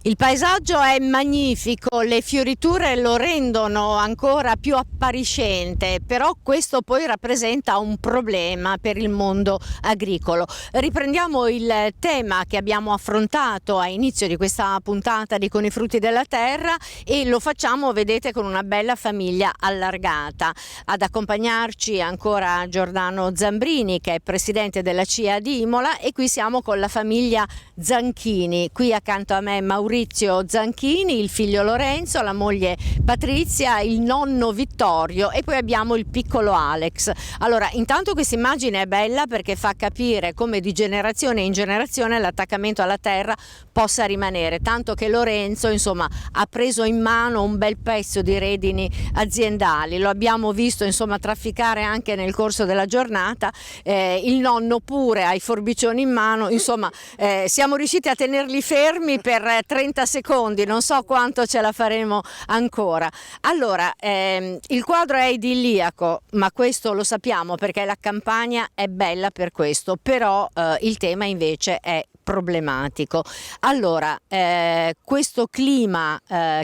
Il paesaggio è magnifico, le fioriture lo rendono ancora più appariscente, però questo poi rappresenta un problema per il mondo agricolo. Riprendiamo il tema che abbiamo affrontato a inizio di questa puntata di Con i frutti della terra e lo facciamo, vedete, con una bella famiglia allargata. Ad accompagnarci ancora Giordano Zambrini, che è presidente della CIA di Imola, e qui siamo con la famiglia Zanchini. Qui accanto a me Maurizio Zanchini, il figlio Lorenzo, la moglie Patrizia, il nonno Vittorio e poi abbiamo il piccolo Alex. Allora, intanto questa immagine è bella perché fa capire come di generazione in generazione l'attaccamento alla terra possa rimanere, tanto che Lorenzo, insomma, ha preso in mano un bel pezzo di redini aziendali. Lo abbiamo visto, insomma, trafficare anche nel corso della giornata, il nonno pure ha i forbicioni in mano, insomma, siamo riusciti a tenerli fermi per 30 secondi, non so quanto ce la faremo ancora. Allora, il quadro è idilliaco, ma questo lo sappiamo perché la campagna è bella per questo, però il tema invece è problematico. Allora, questo clima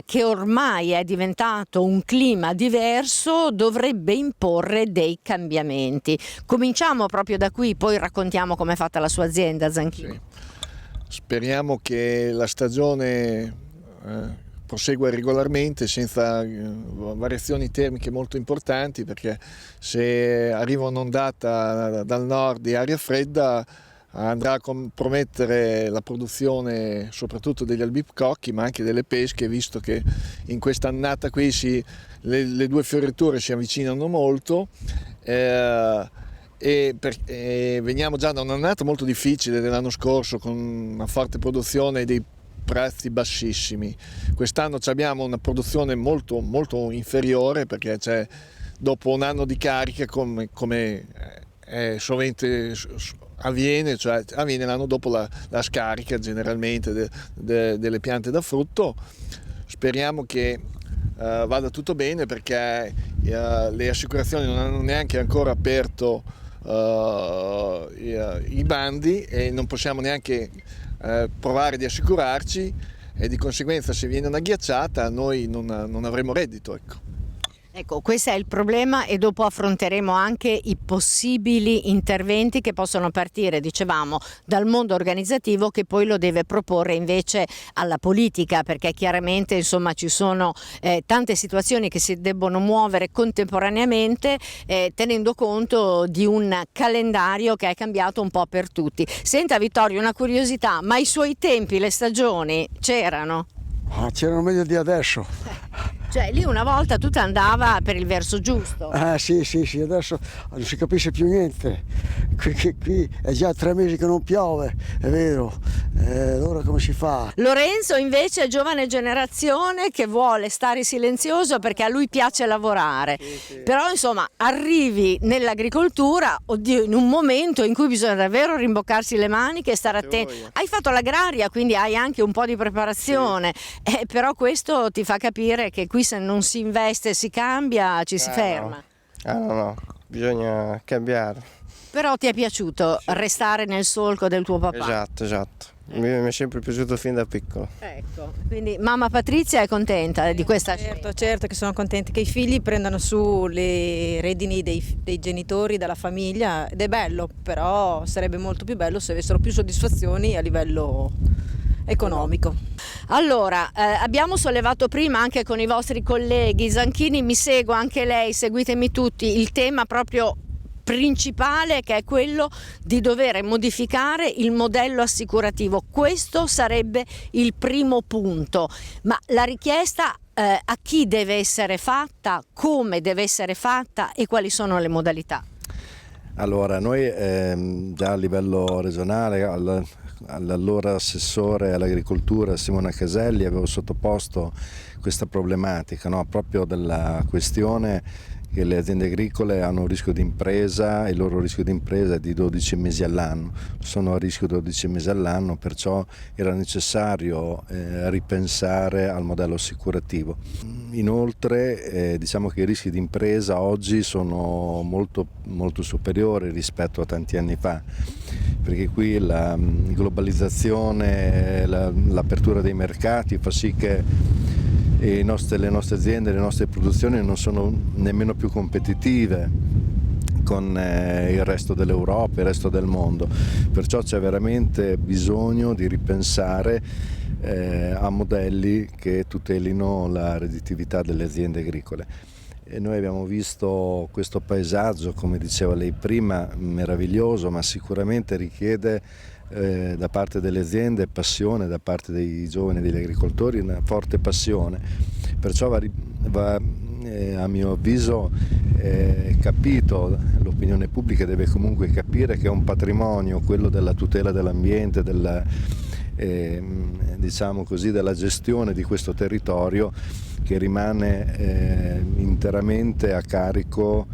che ormai è diventato un clima diverso dovrebbe imporre dei cambiamenti. Cominciamo proprio da qui, poi raccontiamo com'è fatta la sua azienda, Zanchini. Sì. Speriamo che la stagione prosegua regolarmente senza variazioni termiche molto importanti, perché se arriva un'ondata dal nord di aria fredda andrà a compromettere la produzione soprattutto degli albicocchi ma anche delle pesche, visto che in questa annata qui le due fioriture si avvicinano molto. Veniamo già da un'annata molto difficile dell'anno scorso con una forte produzione e dei prezzi bassissimi. Quest'anno abbiamo una produzione molto, molto inferiore perché dopo un anno di carica come sovente avviene, cioè avviene l'anno dopo la scarica generalmente delle piante da frutto. Speriamo che vada tutto bene perché le assicurazioni non hanno neanche ancora aperto i bandi e non possiamo neanche provare di assicurarci, e di conseguenza se viene una ghiacciata noi non avremo reddito, ecco. Ecco, questo è il problema e dopo affronteremo anche i possibili interventi che possono partire, dicevamo, dal mondo organizzativo che poi lo deve proporre invece alla politica, perché chiaramente insomma ci sono tante situazioni che si debbono muovere contemporaneamente tenendo conto di un calendario che è cambiato un po' per tutti. Senta Vittorio, una curiosità, ma ai suoi tempi le stagioni c'erano? C'erano meglio di adesso. Cioè lì una volta tutto andava per il verso giusto. Sì, adesso non si capisce più niente. Qui è già 3 mesi che non piove, è vero. Allora come si fa? Lorenzo invece è giovane generazione che vuole stare silenzioso perché a lui piace lavorare. Sì. Però insomma arrivi nell'agricoltura, oddio, in un momento in cui bisogna davvero rimboccarsi le maniche e stare attenti. Hai fatto l'agraria, quindi hai anche un po' di preparazione, sì. Però questo ti fa capire che qui se non si investe, si cambia, ci si ferma. No, bisogna cambiare. Però ti è piaciuto restare nel solco del tuo papà? Esatto. Mi è sempre piaciuto fin da piccolo. Ecco, quindi mamma Patrizia è contenta di questa scelta? Certo che sono contenta che i figli prendano su le redini dei genitori, della famiglia, ed è bello, però sarebbe molto più bello se avessero più soddisfazioni a livello economico. Allora, abbiamo sollevato prima anche con i vostri colleghi, Zanchini mi segua anche lei, seguitemi tutti, il tema proprio principale che è quello di dover modificare il modello assicurativo. Questo sarebbe il primo punto, ma la richiesta a chi deve essere fatta, come deve essere fatta e quali sono le modalità? Allora, noi già a livello regionale all'allora assessore all'agricoltura Simona Caselli avevo sottoposto questa problematica, no? Proprio della questione che le aziende agricole hanno un rischio di impresa e il loro rischio di impresa è di 12 mesi all'anno, sono a rischio 12 mesi all'anno, perciò era necessario ripensare al modello assicurativo. Inoltre diciamo che i rischi di impresa oggi sono molto superiori rispetto a tanti anni fa, perché qui la globalizzazione, l'apertura dei mercati fa sì che le nostre aziende, le nostre produzioni non sono nemmeno più competitive con il resto dell'Europa, il resto del mondo, perciò c'è veramente bisogno di ripensare a modelli che tutelino la redditività delle aziende agricole. E noi abbiamo visto questo paesaggio, come diceva lei prima, meraviglioso, ma sicuramente richiede da parte delle aziende passione, da parte dei giovani, degli agricoltori, una forte passione. Perciò va a mio avviso capito, l'opinione pubblica deve comunque capire che è un patrimonio, quello della tutela dell'ambiente, diciamo così, della gestione di questo territorio, che rimane interamente a carico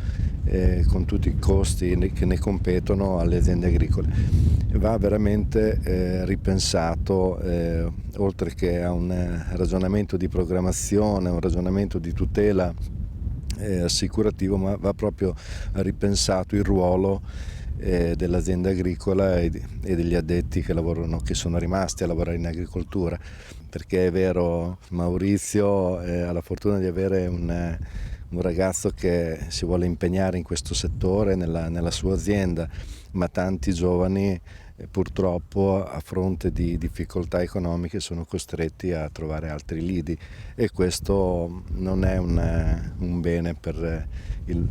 con tutti i costi che ne competono alle aziende agricole. Va veramente ripensato, oltre che a un ragionamento di programmazione, un ragionamento di tutela assicurativo, ma va proprio ripensato il ruolo dell'azienda agricola e degli addetti che sono rimasti a lavorare in agricoltura, perché è vero, Maurizio ha la fortuna di avere un ragazzo che si vuole impegnare in questo settore, nella sua azienda, ma tanti giovani purtroppo a fronte di difficoltà economiche sono costretti a trovare altri lidi, e questo non è un bene per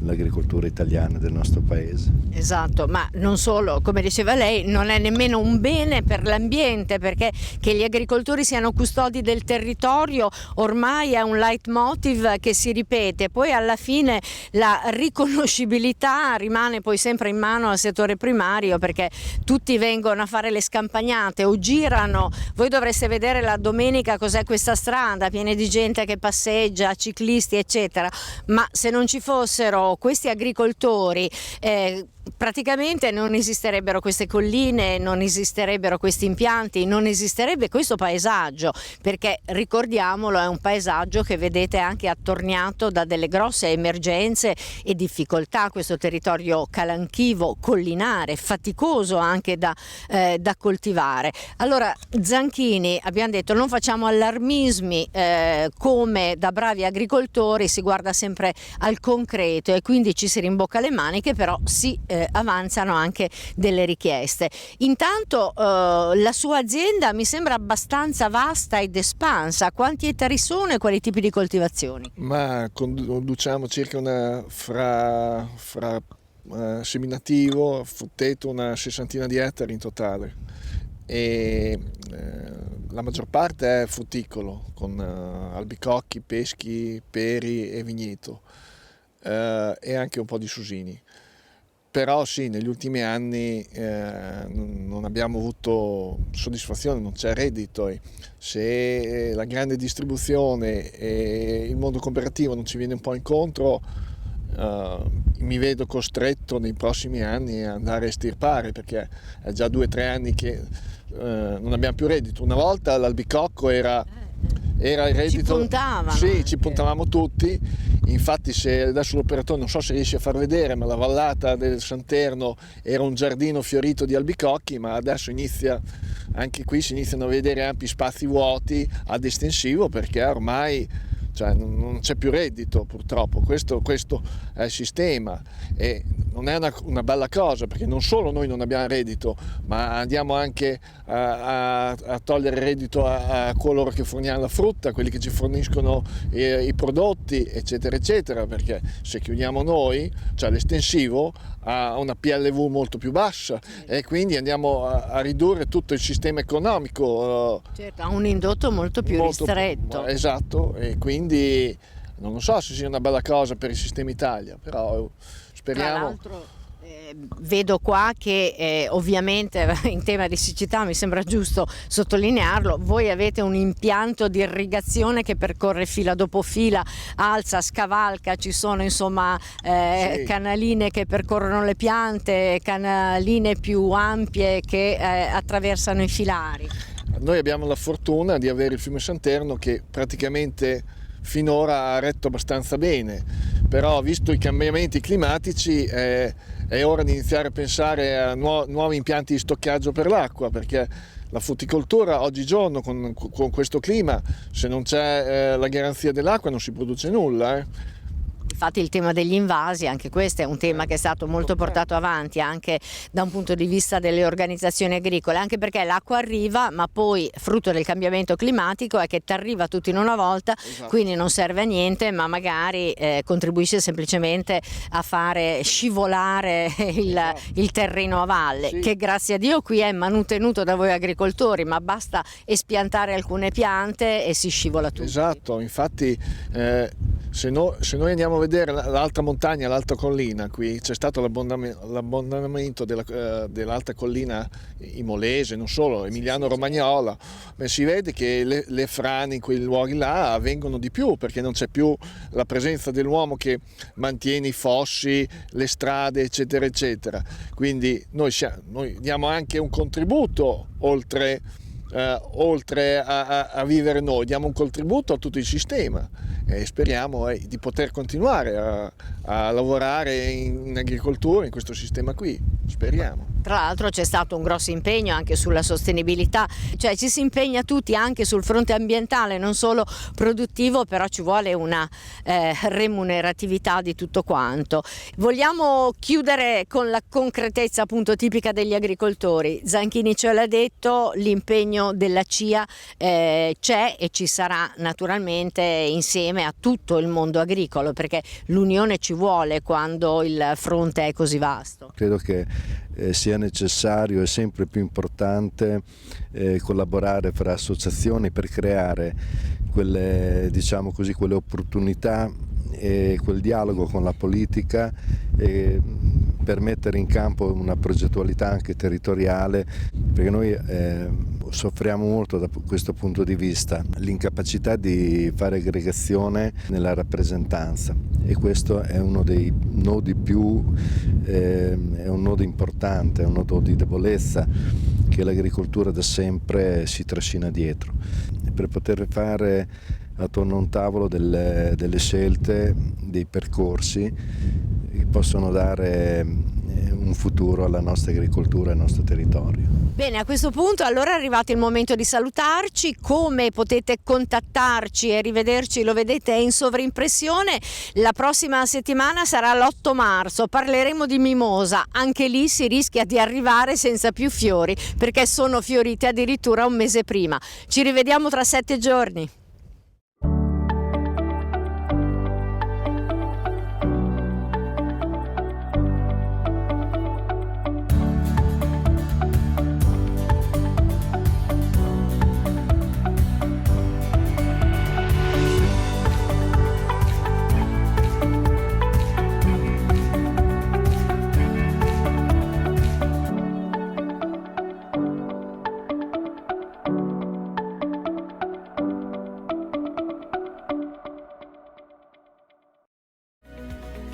l'agricoltura italiana del nostro paese. Esatto, ma non solo, come diceva lei, non è nemmeno un bene per l'ambiente, perché che gli agricoltori siano custodi del territorio ormai è un leitmotiv che si ripete, poi alla fine la riconoscibilità rimane poi sempre in mano al settore primario, perché tutti vengono a fare le scampagnate o girano. Voi dovreste vedere la domenica cos'è questa strada, piena di gente che passeggia, ciclisti eccetera, ma se non ci fossero questi agricoltori praticamente non esisterebbero queste colline, non esisterebbero questi impianti, non esisterebbe questo paesaggio, perché ricordiamolo, è un paesaggio che vedete anche attorniato da delle grosse emergenze e difficoltà, questo territorio calanchivo, collinare, faticoso anche da coltivare. Allora Zanchini, abbiamo detto, non facciamo allarmismi, come da bravi agricoltori si guarda sempre al concreto e quindi ci si rimbocca le maniche, però si avanzano anche delle richieste. Intanto la sua azienda mi sembra abbastanza vasta ed espansa. Quanti ettari sono e quali tipi di coltivazioni? Ma conduciamo circa fra seminativo, frutteto, una 60 di ettari in totale, e la maggior parte è frutticolo con albicocchi, peschi, peri e vigneto, e anche un po' di susini. Però sì, negli ultimi anni non abbiamo avuto soddisfazione, non c'è reddito, e se la grande distribuzione e il mondo cooperativo non ci viene un po' incontro, mi vedo costretto nei prossimi anni a andare a estirpare, perché è già 2 o 3 anni che non abbiamo più reddito. Una volta l'albicocco era il reddito, ci puntavano, sì, ci puntavamo tutti. Infatti, se adesso l'operatore, non so se riesce a far vedere, ma la vallata del Santerno era un giardino fiorito di albicocchi, ma adesso anche qui si iniziano a vedere ampi spazi vuoti ad estensivo, perché ormai non c'è più reddito, purtroppo. Questo è il sistema, e non è una bella cosa, perché non solo noi non abbiamo reddito, ma andiamo anche a togliere reddito a coloro che forniamo la frutta, quelli che ci forniscono i prodotti eccetera eccetera, perché se chiudiamo noi, l'estensivo ha una PLV molto più bassa, e quindi andiamo a ridurre tutto il sistema economico. Certo, ha un indotto molto più ristretto. Esatto, e quindi non so se sia una bella cosa per il sistema Italia, però speriamo. Tra l'altro vedo qua che ovviamente in tema di siccità mi sembra giusto sottolinearlo, voi avete un impianto di irrigazione che percorre fila dopo fila, alza, scavalca, ci sono insomma Sì. canaline che percorrono le piante, canaline più ampie che attraversano i filari. Noi abbiamo la fortuna di avere il fiume Santerno che praticamente finora ha retto abbastanza bene, però visto i cambiamenti climatici è ora di iniziare a pensare a nuovi impianti di stoccaggio per l'acqua, perché la frutticoltura oggigiorno con questo clima, se non c'è la garanzia dell'acqua non si produce nulla. Infatti il tema degli invasi, anche questo è un tema che è stato molto portato avanti anche da un punto di vista delle organizzazioni agricole, anche perché l'acqua arriva, ma poi frutto del cambiamento climatico è che ti arriva tutto in una volta, Esatto. quindi non serve a niente, ma magari contribuisce semplicemente a fare scivolare il terreno a valle, Sì. che grazie a Dio qui è manutenuto da voi agricoltori, ma basta espiantare alcune piante e si scivola tutto. Esatto, infatti se noi andiamo a vedere l'alta montagna, l'alta collina, qui c'è stato l'abbondamento dell'alta collina imolese, non solo, Emiliano-Romagnola, si vede che le frane in quei luoghi là avvengono di più, perché non c'è più la presenza dell'uomo che mantiene i fossi, le strade, eccetera, eccetera. Quindi noi diamo anche un contributo oltre a vivere noi, diamo un contributo a tutto il sistema e speriamo di poter continuare a lavorare in agricoltura, in questo sistema qui, speriamo. Tra l'altro c'è stato un grosso impegno anche sulla sostenibilità, cioè ci si impegna tutti anche sul fronte ambientale, non solo produttivo, però ci vuole una remuneratività di tutto quanto. Vogliamo chiudere con la concretezza appunto tipica degli agricoltori. Zanchini ce l'ha detto, l'impegno della CIA c'è e ci sarà naturalmente insieme a tutto il mondo agricolo, perché l'unione ci vuole quando il fronte è così vasto. Credo che sia necessario e sempre più importante collaborare fra associazioni per creare quelle, diciamo così, quelle opportunità e quel dialogo con la politica per mettere in campo una progettualità anche territoriale, perché noi soffriamo molto da questo punto di vista, l'incapacità di fare aggregazione nella rappresentanza, e questo è uno dei nodi è un nodo importante, è un nodo di debolezza che l'agricoltura da sempre si trascina dietro. E per poter fare attorno a un tavolo delle scelte, dei percorsi che possono dare un futuro alla nostra agricoltura e al nostro territorio. Bene, a questo punto allora è arrivato il momento di salutarci. Come potete contattarci e rivederci lo vedete in sovraimpressione. La prossima settimana sarà l'8 marzo, parleremo di mimosa, anche lì si rischia di arrivare senza più fiori perché sono fiorite addirittura un mese prima. Ci rivediamo tra 7 giorni.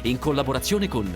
In collaborazione con